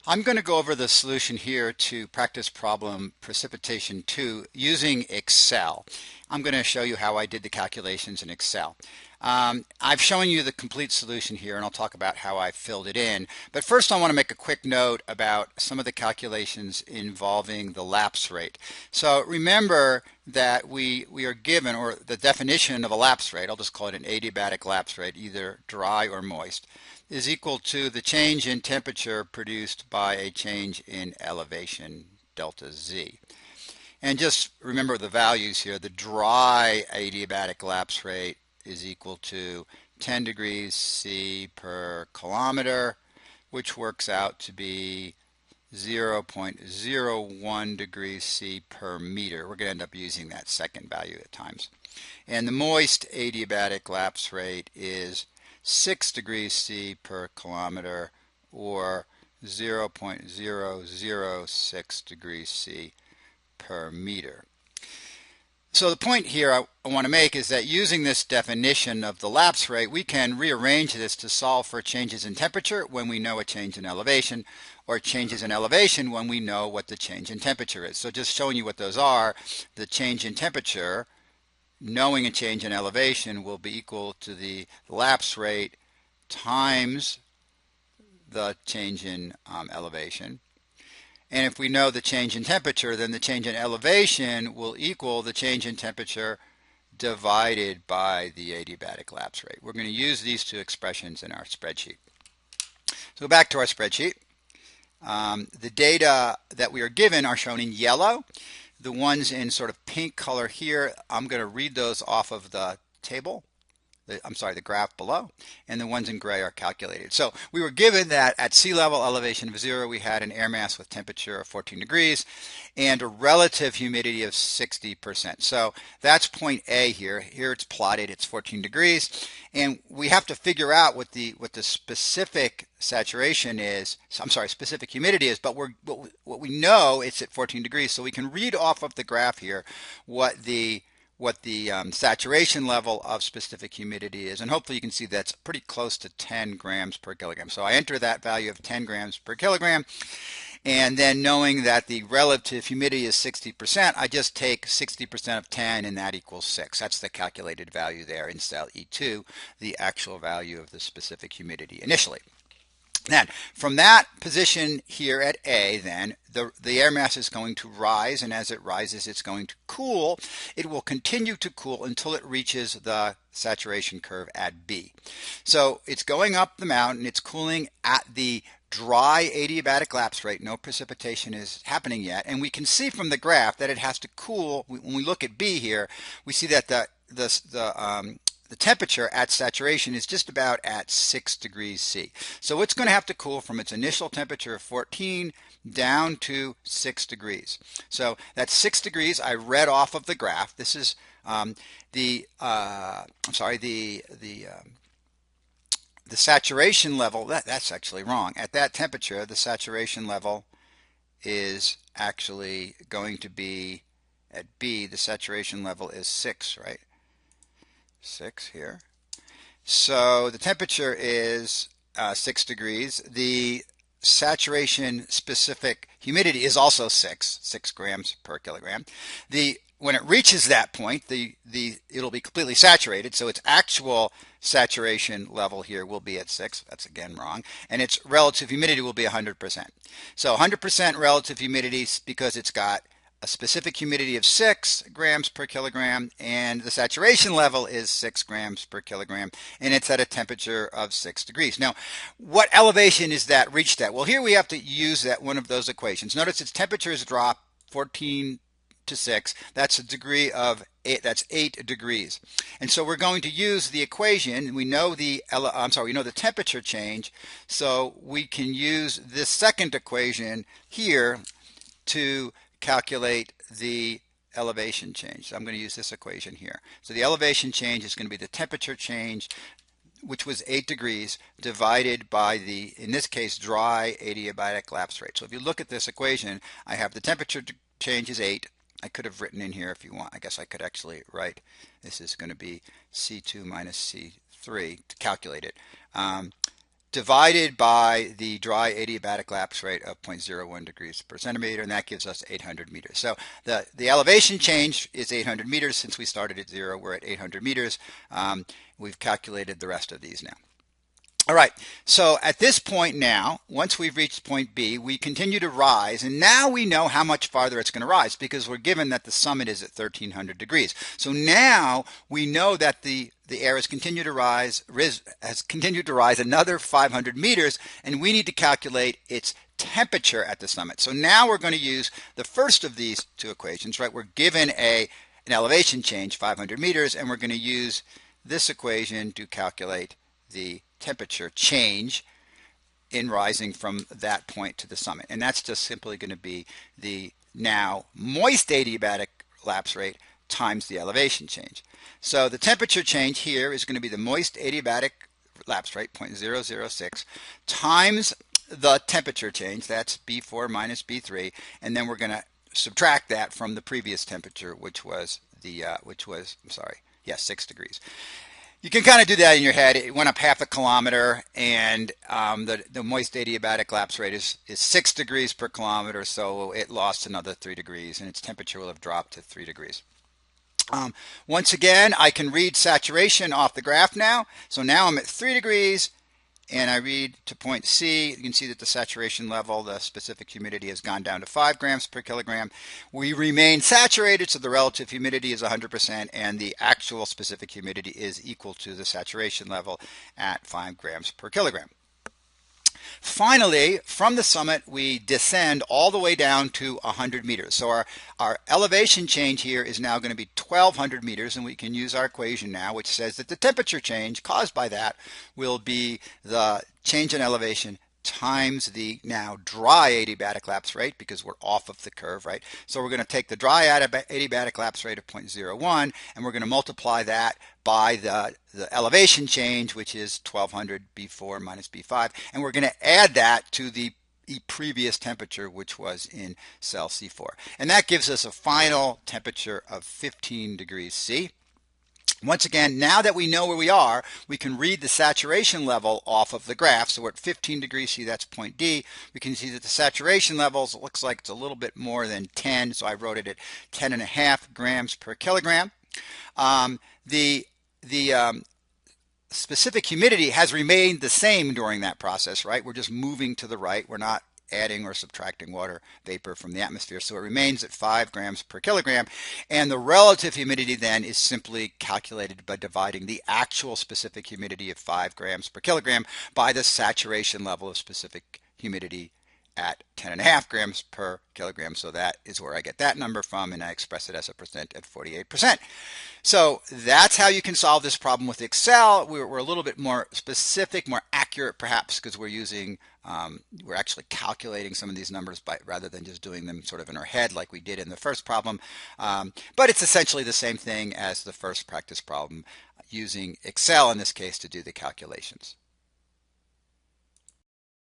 I'm going to go over the solution here to practice problem Precipitation 2 using Excel. I'm going to show you how I did the calculations in Excel. I've shown you the complete solution here, and I'll talk about how I filled it in. But first I want to make a quick note about some of the calculations involving the lapse rate. So remember that we are given, or the definition of a lapse rate, I'll just call it an adiabatic lapse rate, either dry or moist, is equal to the change in temperature produced by a change in elevation, delta Z. And just remember the values here. The dry adiabatic lapse rate is equal to 10 degrees C per kilometer, which works out to be 0.01 degrees C per meter. We're going to end up using that second value at times. And the moist adiabatic lapse rate is 6 degrees C per kilometer, or 0.006 degrees C per meter. So the point here I want to make is that using this definition of the lapse rate, we can rearrange this to solve for changes in temperature when we know a change in elevation, or changes in elevation when we know what the change in temperature is. So just showing you what those are, the change in temperature, knowing a change in elevation, will be equal to the lapse rate times the change in elevation. And if we know the change in temperature, then the change in elevation will equal the change in temperature divided by the adiabatic lapse rate. We're going to use these two expressions in our spreadsheet. So back to our spreadsheet. The data that we are given are shown in yellow. The ones in sort of pink color here, I'm going to read those off of the table. The graph below, and the ones in gray are calculated. So we were given that at sea level elevation of 0, we had an air mass with temperature of 14 degrees and a relative humidity of 60%. So that's point A here. Here it's plotted, it's 14 degrees, and we have to figure out what the specific saturation is, specific humidity is, but what we know it's at 14 degrees, so we can read off of the graph here what the saturation level of specific humidity is, and hopefully you can see that's pretty close to 10 grams per kilogram. So I enter that value of 10 grams per kilogram, and then knowing that the relative humidity is 60%, I just take 60% of 10, and that equals 6. That's the calculated value there in cell E2, the actual value of the specific humidity initially. Then, from that position here at A, then, the air mass is going to rise, and as it rises, it's going to cool. It will continue to cool until it reaches the saturation curve at B. So it's going up the mountain, it's cooling at the dry adiabatic lapse rate. No precipitation is happening yet, and we can see from the graph that it has to cool. When we look at B here, we see that the temperature at saturation is just about at 6 degrees C. So it's going to have to cool from its initial temperature of 14 down to 6 degrees. So that's 6 degrees I read off of the graph. This is the saturation level. That's actually wrong. At that temperature, the saturation level is actually going to be at B. The saturation level is 6, right? 6 here. So the temperature is 6 degrees. The saturation specific humidity is also 6 grams per kilogram. When it reaches that point, it'll be completely saturated, so its actual saturation level here will be at 6. That's again wrong. And its relative humidity will be 100%. So 100% relative humidity because it's got a specific humidity of 6 grams per kilogram, and the saturation level is 6 grams per kilogram, and it's at a temperature of 6 degrees. Now, what elevation is that reached at? Well, here we have to use one of those equations. Notice its temperatures drop 14 to 6. That's a degree of 8. That's 8 degrees. And so we're going to use the equation. We know the temperature change, so we can use this second equation here to calculate the elevation change. So I'm going to use this equation here. So the elevation change is going to be the temperature change, which was 8 degrees, divided by the, in this case, dry adiabatic lapse rate. So if you look at this equation, I have the temperature change is 8. I could have written in here if you want. I guess I could actually write this is going to be C2 minus C3 to calculate it. divided by the dry adiabatic lapse rate of 0.01 degrees per centimeter, and that gives us 800 meters. So the elevation change is 800 meters. Since we started at 0, we're at 800 meters. We've calculated the rest of these now. All right, so at this point now, once we've reached point B, we continue to rise, and now we know how much farther it's going to rise because we're given that the summit is at 1300 degrees. So now we know that the air has continued to rise another 500 meters, and we need to calculate its temperature at the summit. So now we're going to use the first of these two equations, right? We're given an elevation change, 500 meters, and we're going to use this equation to calculate the temperature change in rising from that point to the summit. And that's just simply going to be the now moist adiabatic lapse rate times the elevation change. So the temperature change here is going to be the moist adiabatic lapse rate, 0.006, times the temperature change, that's B4 minus B3, and then we're going to subtract that from the previous temperature, which was 6 degrees. You can kind of do that in your head. It went up half a kilometer, and the moist adiabatic lapse rate is 6 degrees per kilometer, so it lost another 3 degrees, and its temperature will have dropped to 3 degrees. Once again, I can read saturation off the graph now. So now I'm at 3 degrees, and I read to point C. You can see that the saturation level, the specific humidity, has gone down to 5 grams per kilogram. We remain saturated, so the relative humidity is 100%, and the actual specific humidity is equal to the saturation level at 5 grams per kilogram. Finally, from the summit, we descend all the way down to 100 meters. So our elevation change here is now going to be 1,200 meters, and we can use our equation now, which says that the temperature change caused by that will be the change in elevation times the now dry adiabatic lapse rate, because we're off of the curve, right? So we're going to take the dry adiabatic lapse rate of 0.01, and we're going to multiply that by the elevation change, which is 1200 B4 minus B5, and we're going to add that to the previous temperature, which was in cell C4. And that gives us a final temperature of 15 degrees C. Once again, now that we know where we are, we can read the saturation level off of the graph. So we're at 15 degrees C, that's point D. We can see that the saturation levels, it looks like it's a little bit more than 10, so I wrote it at 10.5 grams per kilogram. The specific humidity has remained the same during that process, right? We're just moving to the right. We're not adding or subtracting water vapor from the atmosphere. So it remains at 5 grams per kilogram. And the relative humidity then is simply calculated by dividing the actual specific humidity of 5 grams per kilogram by the saturation level of specific humidity at 10.5 grams per kilogram. So that is where I get that number from, and I express it as a percent at 48%. So that's how you can solve this problem with Excel. We're a little bit more specific, more accurate perhaps, because we're actually calculating some of these numbers rather than just doing them sort of in our head like we did in the first problem. But it's essentially the same thing as the first practice problem, using Excel in this case to do the calculations.